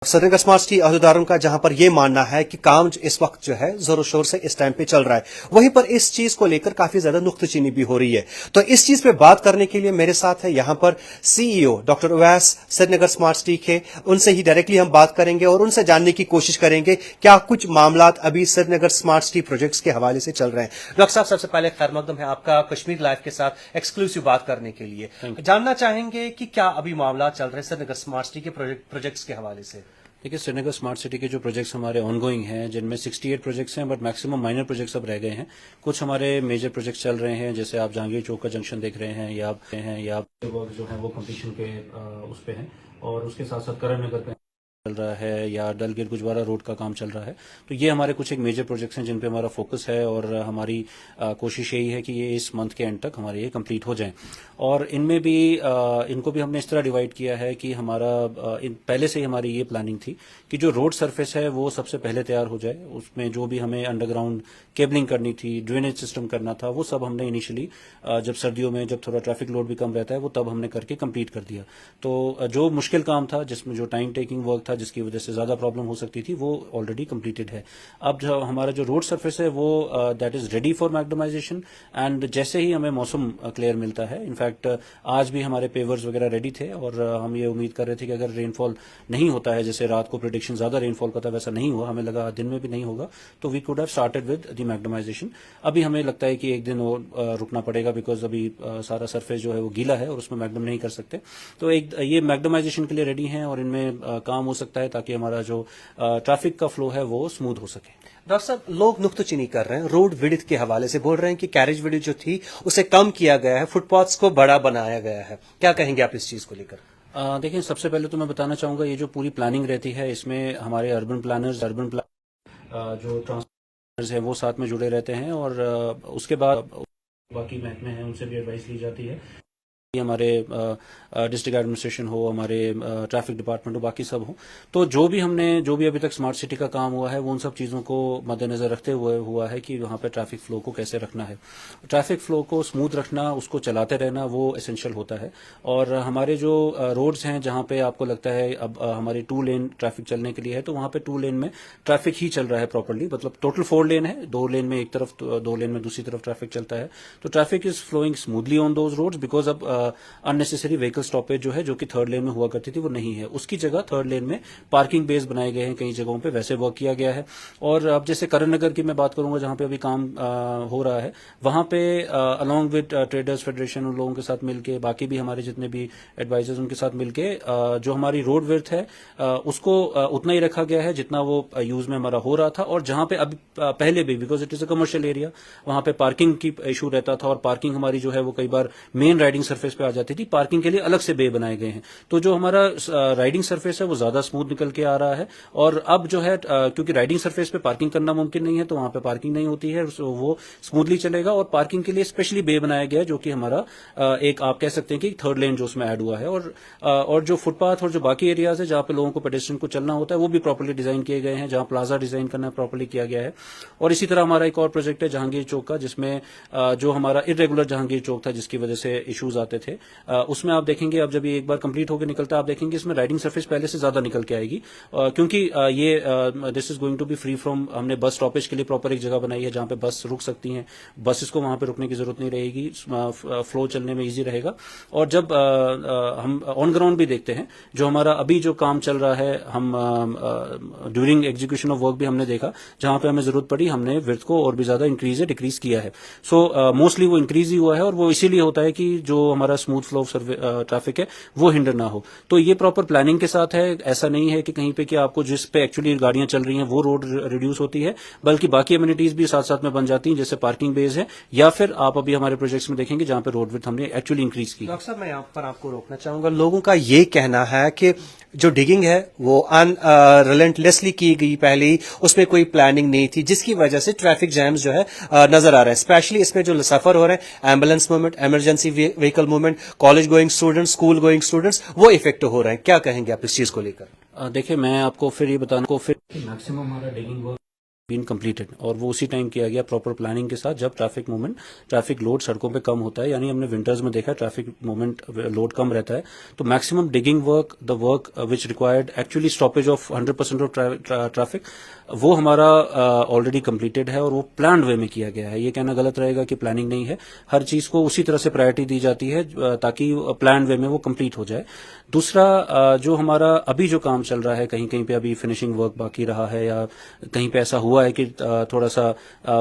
Srinagar smart city अहदेदारों का जहां पर यह मानना है कि काम इस वक्त जो है जोरों शोर से इस टाइम पे चल रहा है, वहीं पर इस चीज को लेकर काफी ज्यादा नुक्ताचीनी भी हो रही है। तो इस चीज पे बात करने के लिए मेरे साथ है यहां पर CEO doctor Uwais Srinagar smart city के। उनसे ही डायरेक्टली हम बात करेंगे और उनसे जानने की कोशिश करेंगे क्या कुछ मामलात अभी श्रीनगर स्मार्ट सिटी प्रोजेक्ट्स के हवाले से चल रहे हैं। डॉक्टर साहब, सबसे पहले खैर मकदम है आपका कश्मीर लाइव के साथ एक्सक्लूसिव बात करने के लिए। जानना चाहेंगे कि क्या अभी मामला चल रहे हैं श्रीनगर स्मार्ट सिटी के प्रोजेक्ट्स के हवाले से। देखिए, श्रीनगर स्मार्ट सिटी के जो प्रोजेक्ट्स हमारे ऑनगोइंग हैं, जिनमें 68 प्रोजेक्ट्स हैं, बट मैक्सिमम माइनर प्रोजेक्ट्स अब रह गए हैं। कुछ हमारे मेजर प्रोजेक्ट्स चल रहे हैं, जैसे आप जहांगीर चौक का जंक्शन देख रहे हैं, या वर्क जो है वो कंप्लीशन के उस पे हैं, और उसके साथ साथ करण नगर पे चल रहा है, या डलगेट गुजवारा रोड का काम चल रहा है। तो ये हमारे कुछ एक मेजर प्रोजेक्ट्स हैं जिन पे हमारा फोकस है, और हमारी कोशिश यही है कि ये इस मंथ के एंड तक हमारे ये कंप्लीट हो जाएं। और इनमें भी इनको भी हमने इस तरह डिवाइड किया है कि हमारा पहले से ही हमारी ये प्लानिंग थी कि जो रोड सरफेस है वो सबसे पहले तैयार हो जाए। उसमें जो भी हमें अंडरग्राउंड केबलिंग करनी थी, ड्रेनेज सिस्टम करना था, वो सब हमने इनिशियली जब सर्दियों में जब थोड़ा ट्रैफिक लोड भी कम रहता है वो तब हमने करके कंप्लीट कर दिया। तो जो मुश्किल काम था, जिसमें जो टाइम टेकिंग वर्क था, जिसकी वजह से ज्यादा प्रॉब्लम हो सकती थी, वो ऑलरेडी कंप्लीटेड है। अब जो हमारा जो रोड सरफेस है वो that is ready for macadamization. And जैसे ही हमें मौसम क्लियर मिलता है, इनफैक्ट आज भी हमारे पेवर्स वगैरह रेडी थे, और हम ये उम्मीद कर रहे थे कि अगर रेनफॉल नहीं होता है, जैसे रात को प्रेडिक्शन ज्यादा रेनफॉल का था, वैसा नहीं हुआ, हमें लगा दिन में भी नहीं होगा, तो we could have started with the macadamization. अभी हमें लगता है कि एक दिन और रुकना पड़ेगा, बिकॉज अभी सारा सरफेस जो है वो गीला है और उसमें मैग्डम नहीं कर सकते। तो एक ये मैग्डमाइजेशन के लिए रेडी हैं, और इनमें काम हो सकता है ताकि हमारा जो ट्रैफिक का फ्लो है वो स्मूथ हो सके। डॉक्टर साहब, लोग नुक्ताचीनी कर रहे हैं रोड विड्थ के हवाले से, बोल रहे हैं कि कैरेज विड्थ जो थी उसे कम किया गया है, फुटपाथ्स को बड़ा बनाया गया है। क्या कहेंगे आप इस चीज को लेकर। देखिए, सबसे पहले तो मैं बताना चाहूंगा, ये जो पूरी प्लानिंग रहती है इसमें हमारे अर्बन प्लानर्स जो ट्रांसपोर्टर्स हैं वो साथ में जुड़े रहते हैं, और उसके बाद बाकी महकमे हैं उनसे भी एडवाइस ली जाती है। हमारे डिस्ट्रिक्ट एडमिनिस्ट्रेशन हो, हमारे ट्रैफिक डिपार्टमेंट हो, बाकी सब हो। तो जो भी अभी तक स्मार्ट सिटी का काम हुआ है वो उन सब चीज़ों को मद्देनजर रखते हुए हुआ है कि वहाँ पे ट्रैफिक फ्लो को कैसे रखना है। ट्रैफिक फ्लो को स्मूथ रखना, उसको चलाते रहना, वो एसेंशियल होता है। और हमारे जो रोड्स हैं जहाँ पे आपको लगता है अब हमारी 2 लेन ट्रैफिक चलने के लिए है, तो वहाँ पे 2 लेन में ट्रैफिक ही चल रहा है प्रॉपरली। मतलब टोटल 4 लेन है, 2 लेन में एक तरफ, 2 लेन में दूसरी तरफ ट्रैफिक चलता है। तो traffic is flowing smoothly on those roads, because अब अननेसेसरी व्हीकल स्टॉपेज जो है, जो कि 3rd लेन में हुआ करती थी, वो नहीं है। उसकी जगह 3rd लेन में पार्किंग बेस बनाए गए हैं, कई जगहों पे वैसे वर्क किया गया है। और अब जैसे करण नगर की मैं बात करूंगा, जहां पे अभी काम हो रहा है, वहां पे अलॉन्ग विद ट्रेडर्स फेडरेशन उन लोगों के साथ मिलके, बाकी भी हमारे जितने भी एडवाइजर्स उनके साथ मिलके जो हमारी रोड विड्थ है उसको उतना ही रखा गया है जितना वो यूज में हमारा हो रहा था। और जहां पे अभी पहले भी, because it is a commercial area, वहां पे पार्किंग की इशू रहता था, और पार्किंग हमारी जो है वो कई बार मेन राइडिंग सरफेस पे आ जाती थी। पार्किंग के लिए अलग से बे बनाए गए हैं, तो जो हमारा राइडिंग सरफेस है वो ज्यादा स्मूथ निकल के आ रहा है। और अब जो है क्योंकि राइडिंग सरफेस पे पार्किंग करना मुमकिन नहीं है, तो वहां पे पार्किंग नहीं होती है, वो स्मूथली चलेगा। और पार्किंग के लिए स्पेशली बे बनाया गया है, जो कि हमारा एक आप कह सकते हैं कि 3rd लेन जो उसमें ऐड हुआ है। और जो फुटपाथ और जो बाकी एरियाज है जहां पे लोगों को पेडेस्ट्रियन को चलना होता है, वो भी प्रॉपर्ली डिजाइन किए गए हैं। जहां प्लाजा डिजाइन करना प्रॉपर्ली किया गया है। और इसी तरह हमारा एक और प्रोजेक्ट है जहांगीर चौक का, जिसमें जो हमारा इरेगुलर जहांगीर चौक था, जिसकी वजह से इश्यूज आते थे, उसमें आप देखेंगे अब जब ये एक बार कंप्लीट होकर निकलता है, आप देखेंगे इसमें राइडिंग सरफेस पहले से ज्यादा निकल के आएगी, क्योंकि ये this is going to be free from, हमने बस स्टॉपेज के लिए प्रॉपर एक जगह बनाई है जहां पे बस रुक सकती हैं, बसेस को वहां पे रुकने की जरूरत नहीं रहेगी, फ्लो चलने में इजी रहेगा। और जब हम ऑन ग्राउंड भी देखते हैं, जो हमारा अभी जो काम चल रहा है, हम ड्यूरिंग एग्जीक्यूशन ऑफ वर्क भी हमने देखा, जहां पे हमें जरूरत पड़ी हमने विड्थ को और भी ज्यादा इंक्रीज या डिक्रीज किया है। सो मोस्टली वो इंक्रीज ही हुआ है, और वो इसीलिए होता है कि जो हमारा स्मूथ फ्लो ऑफ ट्रैफिक है वो हिंडर ना हो। तो ये प्रॉपर प्लानिंग के साथ है। ऐसा नहीं है कि कहीं पे कि आपको जिस पे एक्चुअली गाड़ियां चल रही हैं वो रोड रिड्यूस होती है, बल्कि बाकी एमिनिटीज भी साथ साथ में बन जाती हैं, जैसे पार्किंग बेस है, या फिर आप अभी हमारे प्रोजेक्ट्स में देखेंगे जहां पे रोड विड्थ हमने एक्चुअली इंक्रीज की। डॉक्टर साहब, मैं यहाँ पर आपको रोकना चाहूंगा। लोगों का ये कहना है कि जो डिगिंग है वो रिलेंटलेसली की गई, पहले ही उसमें कोई प्लानिंग नहीं थी, जिसकी वजह से ट्रैफिक जैम्स जो है नजर आ रहा है। स्पेशली इसमें जो सफर हो रहे हैं, ambulance movement, emergency vehicle movement, college going students, school going students, वो इफेक्ट हो रहे हैं। क्या कहेंगे आप इस चीज को लेकर। देखिए, मैं आपको फिर ये बताना को फिर मैक्सिमम हमारा डिगिंग वर्क बीन कंप्लीटेड, और वो उसी टाइम किया गया प्रॉपर प्लानिंग के साथ जब ट्रैफिक मूवमेंट, ट्रैफिक लोड सड़कों पे कम होता है। यानी हमने विंटर्स में देखा ट्रैफिक मूवमेंट लोड कम रहता है, तो maximum digging work, the work which required actually stoppage of 100% of traffic, वो हमारा ऑलरेडी कंप्लीटेड है और वो प्लान्ड वे में किया गया है। ये कहना गलत रहेगा कि प्लानिंग नहीं है, हर चीज को उसी तरह से प्रायोरिटी दी जाती है ताकि प्लान्ड वे में वो कंप्लीट हो जाए। दूसरा, जो हमारा अभी जो काम चल रहा है, कहीं कहीं पे अभी फिनिशिंग वर्क बाकी रहा है, या कहीं पे ऐसा हुआ है कि थोड़ा सा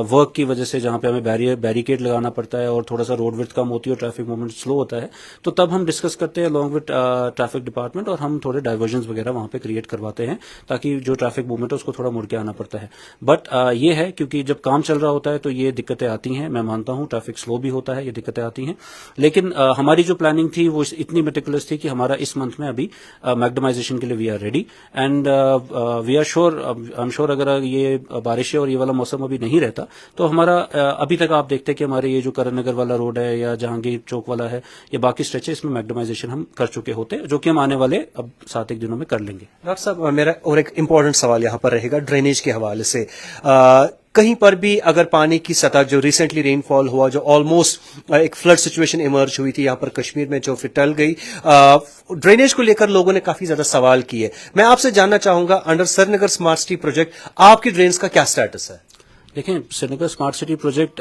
वर्क की वजह से जहां पे हमें बैरिकेड लगाना पड़ता है और थोड़ा सा रोड विड्थ कम होती है और ट्रैफिक मूवमेंट स्लो होता है, तो तब हम डिस्कस करते हैं अलॉन्ग विद ट्रैफिक डिपार्टमेंट और हम थोड़े डाइवर्जन वगैरह वहां पे क्रिएट करवाते हैं ताकि जो ट्रैफिक मूवमेंट है उसको थोड़ा मुड़ के आना पड़ता है। बट ये है क्योंकि जब काम चल रहा होता है तो ये दिक्कतें आती हैं, मैं मानता हूं ट्रैफिक स्लो भी होता है, ये दिक्कतें आती हैं, लेकिन हमारी जो प्लानिंग थी वो इतनी मेटिकुलस थी कि हमारा इस मंथ में अभी मैग्डमाइजेशन के लिए we are ready and we are sure, I am sure अगर ये बारिशें और ये वाला मौसम अभी नहीं रहता तो हमारा अभी तक आप देखते हैं कि हमारे ये जो करण नगर वाला रोड है या जहांगीर चौक वाला है, ये बाकी स्ट्रेच है, इसमें मैग्डमाइजेशन हम कर चुके होते हैं, जो कि हम आने वाले अब 7-1 दिनों में कर लेंगे। डॉक्टर साहब, मेरा और एक इम्पोर्टेंट सवाल यहाँ पर रहेगा ड्रेनेज के हवाले से। कहीं पर भी अगर पानी की सतह, जो रिसेंटली रेनफॉल हुआ, जो ऑलमोस्ट एक फ्लड सिचुएशन इमर्ज हुई थी यहाँ पर कश्मीर में, जो फिर टल गई, ड्रेनेज को लेकर लोगों ने काफी ज्यादा सवाल किए। मैं आपसे जानना चाहूंगा, under Srinagar smart city project आपकी ड्रेन्स का क्या स्टेटस है? देखें, श्रीनगर स्मार्ट सिटी प्रोजेक्ट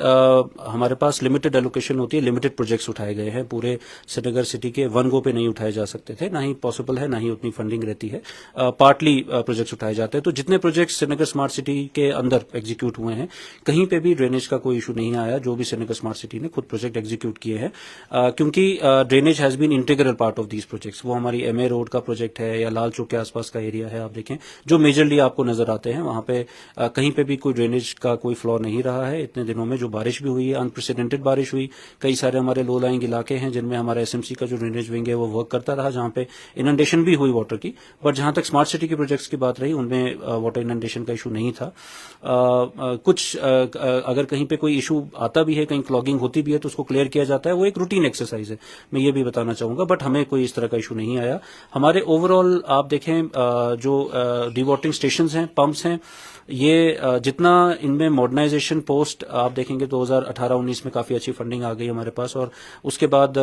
हमारे पास लिमिटेड एलोकेशन होती है, लिमिटेड प्रोजेक्ट्स उठाए गए हैं। पूरे श्रीनगर सिटी के वन गो पे नहीं उठाए जा सकते थे, ना ही पॉसिबल है, ना ही उतनी फंडिंग रहती है। पार्टली प्रोजेक्ट्स उठाए जाते हैं। तो जितने प्रोजेक्ट्स श्रीनगर स्मार्ट सिटी के अंदर एग्जीक्यूट हुए हैं, कहीं पे भी ड्रेनेज का कोई इशू नहीं आया, जो भी श्रीनगर स्मार्ट सिटी ने खुद प्रोजेक्ट एग्जीक्यूट किए हैं, क्योंकि drainage has been integral part of these projects. वो हमारी एमए रोड का प्रोजेक्ट है या लाल चौक के आसपास का एरिया है, आप देखें जो मेजरली आपको नजर आते हैं, वहां पे कहीं पे भी कोई ड्रेनेज का कोई फ्लॉ नहीं रहा है। इतने दिनों में जो बारिश भी हुई है, अनप्रेसिडेंटेड बारिश हुई, कई सारे हमारे लो लाइंग इलाके हैं जिनमें हमारा एसएमसी का जो ड्रेनेज विंग है वो वर्क करता रहा, जहां पे इनंडेशन भी हुई वाटर की। बट जहां तक स्मार्ट सिटी के प्रोजेक्ट्स की बात रही, उनमें वाटर इनंडेशन का इशू नहीं था। कुछ अगर कहीं पे कोई इशू आता भी है, कहीं क्लॉगिंग होती भी है, तो उसको क्लियर किया जाता है, वो एक रूटीन एक्सरसाइज है, मैं ये भी बताना चाहूंगा। बट हमें कोई इस तरह का इशू नहीं आया। हमारे ओवरऑल आप देखें, जो डिवॉटरिंग स्टेशन हैं, पंप्स हैं, ये जितना इनमें मॉडर्नाइजेशन पोस्ट आप देखेंगे 2018-19 में काफी अच्छी फंडिंग आ गई हमारे पास, और उसके बाद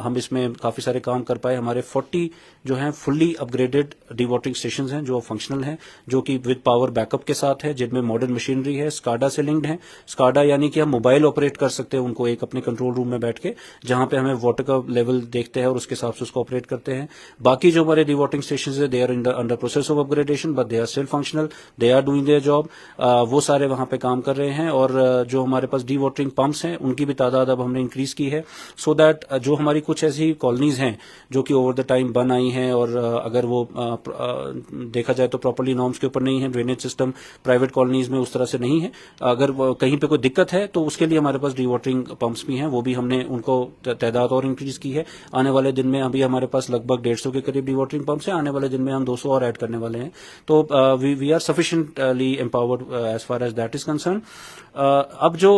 हम इसमें काफी सारे काम कर पाए। हमारे 40 जो हैं फुल्ली अपग्रेडेड डिवॉटरिंग स्टेशंस हैं जो फंक्शनल हैं, जो कि विद पावर बैकअप के साथ है, जिनमें मॉडर्न मशीनरी है, स्काडा से लिंक्ड है। स्काडा यानी कि हम मोबाइल ऑपरेट कर सकते हैं उनको, एक अपने कंट्रोल रूम में बैठ के, जहां पे हमें वाटर का लेवल देखते हैं और उसके हिसाब से उसको ऑपरेट करते हैं। बाकी जो हमारे डिवॉटरिंग स्टेशन है, they are under process of upgradation, but they are still functional, they are doing their job. वो सारे वहां पे काम कर रहे हैं। और जो हमारे पास डी वाटरिंग पंप्स हैं, उनकी भी तादाद अब हमने इंक्रीज की है, सो दैट जो हमारी कुछ ऐसी कॉलोनीज हैं जो कि ओवर द टाइम बन आई हैं, और अगर वो देखा जाए तो प्रॉपर्ली नॉर्म्स के ऊपर नहीं है, ड्रेनेज सिस्टम प्राइवेट कॉलोनीज में उस तरह से नहीं है, अगर कहीं पे कोई दिक्कत है तो उसके लिए हमारे पास डी वाटरिंग पंप्स भी हैं, वो भी हमने उनको तादाद और इंक्रीज की है। आने वाले दिन में अभी हमारे पास लगभग 150 के करीब डी वाटरिंग पंप्स हैं, आने वाले दिन में हम 200 और ऐड करने वाले हैं। तो we are sufficiently empowered as far as that is concern. अब जो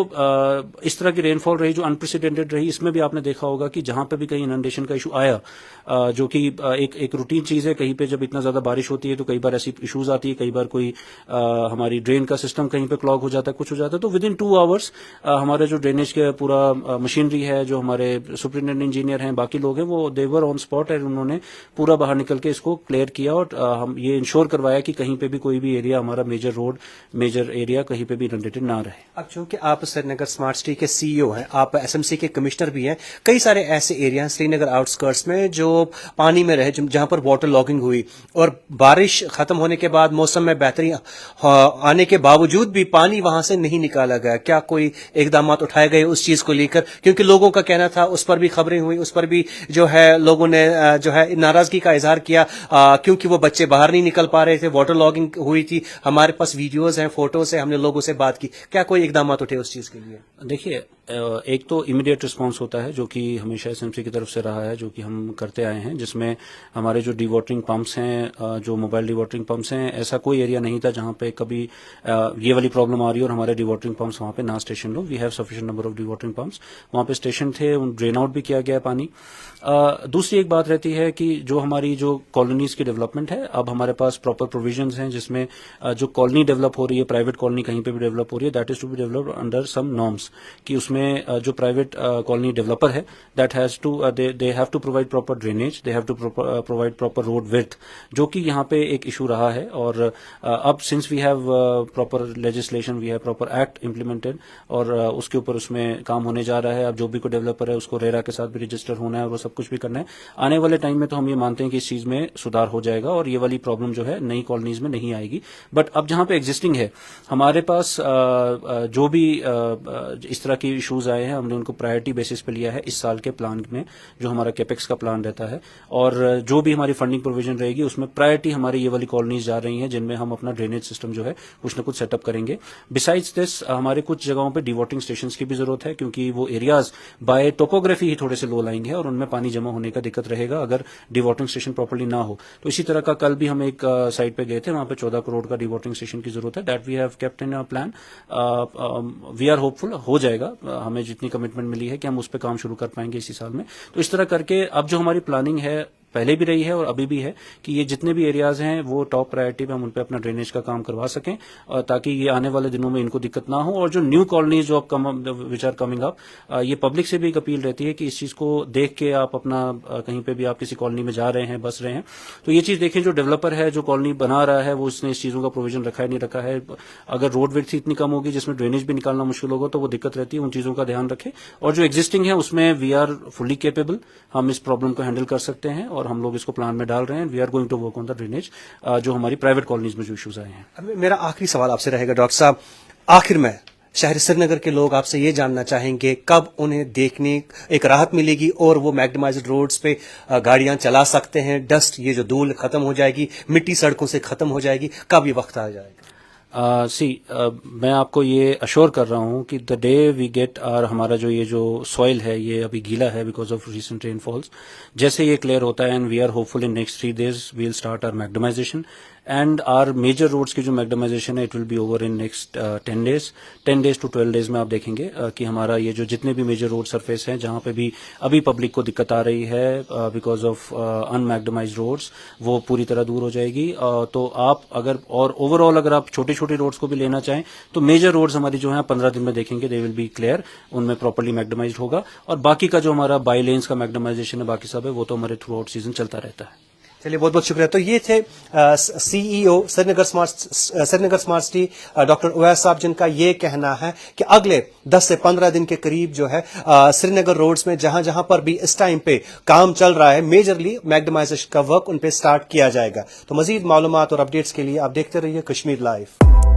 इस तरह की रेनफॉल रही जो अनप्रेसिडेंटेड रही, इसमें भी आपने देखा होगा कि जहां पे भी कहीं इनंडेशन का इशू आया, जो कि एक रूटीन चीज है, कहीं पे जब इतना ज्यादा बारिश होती है तो कई बार ऐसी इश्यूज आती है, कई बार कोई हमारी ड्रेन का सिस्टम कहीं पे क्लॉग हो जाता है, कुछ हो जाता है, तो विद इन 2 आवर्स हमारे जो ड्रेनेज के पूरा मशीनरी है, जो हमारे सुपरिटेंडेंट इंजीनियर हैं, बाकी लोग हैं, वो देवर ऑन स्पॉट है, उन्होंने पूरा बाहर निकल के इसको क्लियर किया और हम ये इंश्योर करवाया कि कहीं पे भी कोई भी एरिया हमारा मेजर रोड, मेजर एरिया कहीं पे भी इनंडेटेड ना रहे। अब चूंकि आप श्रीनगर स्मार्ट सिटी के सीईओ हैं, आप एसएमसी के कमिश्नर भी हैं, कई सारे ऐसे एरिया हैं श्रीनगर आउटस्कर्ट्स में जो पानी में रहे, जहां पर वाटर लॉगिंग हुई, और बारिश खत्म होने के बाद मौसम में बेहतरी आने के बावजूद भी पानी वहां से नहीं निकाला गया। क्या कोई इकदाम उठाए गए उस चीज को लेकर? क्योंकि लोगों का कहना था, उस पर भी खबरें हुई, उस पर भी जो है लोगों ने जो है नाराजगी का इजहार किया, क्योंकि वो बच्चे बाहर नहीं निकल पा रहे थे, वाटर लॉगिंग हुई थी। हमारे पास वीडियोज हैं, फोटोज हैं, हमने लोगों से बात की। क्या कोई इकदाम उठे उस चीज के लिए? देखिए, एक तो इमीडिएट रिस्पांस होता है जो कि हमेशा एसएमसी की तरफ से रहा है, जो कि हम करते आए हैं, जिसमें हमारे जो डिवाटरिंग पंप्स हैं, जो मोबाइल डिवाटरिंग पंप्स हैं, ऐसा कोई एरिया नहीं था जहां पे कभी ये वाली प्रॉब्लम आ रही है और हमारे डिवाटरिंग पंप्स वहां पे ना स्टेशन हो। We have sufficient number of dewatering pumps, वहां पे स्टेशन थे, उन ड्रेन आउट भी किया गया है पानी। दूसरी एक बात रहती है कि जो हमारी जो कॉलोनीज की डेवलपमेंट है, अब हमारे पास प्रॉपर प्रोविजंस हैं जिसमें जो कॉलोनी डेवलप हो रही है, प्राइवेट कॉलोनी कहीं पे भी डेवलप हो रही है, that is to be developed under some norms, कि उसमें जो प्राइवेट कॉलोनी डेवलपर है that has to they have to provide proper drainage, they have to provide proper road width, जो कि यहाँ पे एक इशू रहा है। और अब since we have proper legislation, we have proper act implemented, और उसके ऊपर उसमें काम होने जा रहा है। अब जो भी कोई डेवलपर है उसको रेरा के साथ भी रजिस्टर होना है और वो सब कुछ भी करना है। आने वाले टाइम में तो हम ये मानते हैं कि इस चीज में सुधार हो जाएगा और ये वाली प्रॉब्लम जो है नई कॉलोनीज में नहीं आएगी। बट अब जहां पे एग्जिस्टिंग है, हमारे पास जो भी इस तरह की इश्यूज आए हैं, हमने उनको प्रायोरिटी बेसिस पे लिया है इस साल के प्लान में, जो हमारा कैपेक्स का प्लान रहता है, और जो भी हमारी फंडिंग प्रोविजन रहेगी उसमें प्रायोरिटी हमारी ये वाली कॉलोनीज जा रही हैं जिनमें हम अपना ड्रेनेज सिस्टम जो है कुछ न कुछ सेटअप करेंगे। बिसाइड्स दिस हमारे कुछ जगहों पे डिवाटरिंग स्टेशन की भी जरूरत है, क्योंकि वो एरियाज बाय टोपोग्राफी ही थोड़े से लो लाइंग है और उनमें पानी जमा होने का दिक्कत रहेगा अगर डिवाटरिंग स्टेशन प्रॉपर्ली ना हो। तो इसी तरह का कल भी हम एक साइट पे गए थे, वहां पे 14 करोड़ का डिवाटरिंग स्टेशन की जरूरत है। That we have kept in our plan. We are hopeful हो जाएगा, हमें जितनी कमिटमेंट मिली है कि हम उस पर काम शुरू कर पाएंगे इसी साल में। तो इस तरह करके अब जो हमारी प्लानिंग है, पहले भी रही है और अभी भी है, कि ये जितने भी एरियाज हैं वो टॉप प्रायोरिटी पे हम उन पे अपना ड्रेनेज का काम करवा सकें, ताकि ये आने वाले दिनों में इनको दिक्कत ना हो। और जो न्यू कॉलोनीज जो विच आर कमिंग अप, ये पब्लिक से भी एक अपील रहती है कि इस चीज को देख के आप अपना कहीं पे भी आप किसी कॉलोनी में जा रहे हैं, बस रहे हैं, तो ये चीज देखें, जो डेवलपर है, जो कॉलोनी बना रहा है, वो उसने इस चीजों का प्रोविजन रखा है नहीं रखा है। अगर रोड विड्थ इतनी कम होगी जिसमें ड्रेनेज भी निकालना मुश्किल होगा तो वो दिक्कत रहती है, उन चीजों का ध्यान रखें। और जो एग्जिस्टिंग है उसमें वी आर फुली केपेबल, हम इस प्रॉब्लम को हैंडल कर सकते हैं और हम लोग इसको प्लान में डाल रहे हैं। We are going to work on the drainage, जो हमारी प्राइवेट कॉलोनीज में जो इश्यूज आए हैं। मेरा आखिरी सवाल आपसे रहेगा डॉक्टर साहब, आखिर में शहर श्रीनगर के लोग आपसे ये जानना चाहेंगे कब उन्हें देखने एक राहत मिलेगी और वो मैग्नेमाइज्ड रोड्स पे गाड़ियां चला सकते हैं, डस्ट ये जो धूल खत्म हो जाएगी, मिट्टी सड़कों से खत्म हो जाएगी, कब ये वक्त आ जाएगा? मैं आपको ये अश्योर कर रहा हूँ कि द डे वी गेट हमारा जो ये जो सॉइल है ये अभी गीला है बिकॉज ऑफ रिसेंट रेनफॉल्स, जैसे ये क्लियर होता है and we are hopeful in next 3 days we'll start our macadamization and our major roads की जो मैग्नेमाइजेशन है it will be over in next 10 days to 12 days में आप देखेंगे कि हमारा ये जो जितने भी मेजर रोड सरफेस हैं जहां पे भी अभी पब्लिक को दिक्कत आ रही है बिकॉज ऑफ अनमैग्नेमाइज्ड रोड्स, वो पूरी तरह दूर हो जाएगी। तो आप अगर और ओवरऑल अगर आप छोटी छोटी रोड्स को भी लेना चाहें तो मेजर रोड्स हमारी जो है 15 दिन में देखेंगे, दे विल बी क्लियर, उनमें प्रॉपर्ली मैग्नेमाइज्ड होगा। और बाकी का जो हमारा बाई लेन्स का मैग्नेमाइजेशन है, बाकी सब है, वो तो हमारे थ्रू आउट सीजन चलता रहता है। चलिए, बहुत बहुत शुक्रिया। तो ये थे CEO Srinagar smart city doctor Uwais sahab, जिनका ये कहना है कि अगले 10 से 15 दिन के करीब जो है श्रीनगर रोड्स में जहां जहां पर भी इस टाइम पे काम चल रहा है, मेजरली मैग्नेमाइजेशन का वर्क उन पे स्टार्ट किया जाएगा। तो मजीद मालूमात और अपडेट्स के लिए आप देखते रहिए कश्मीर लाइव।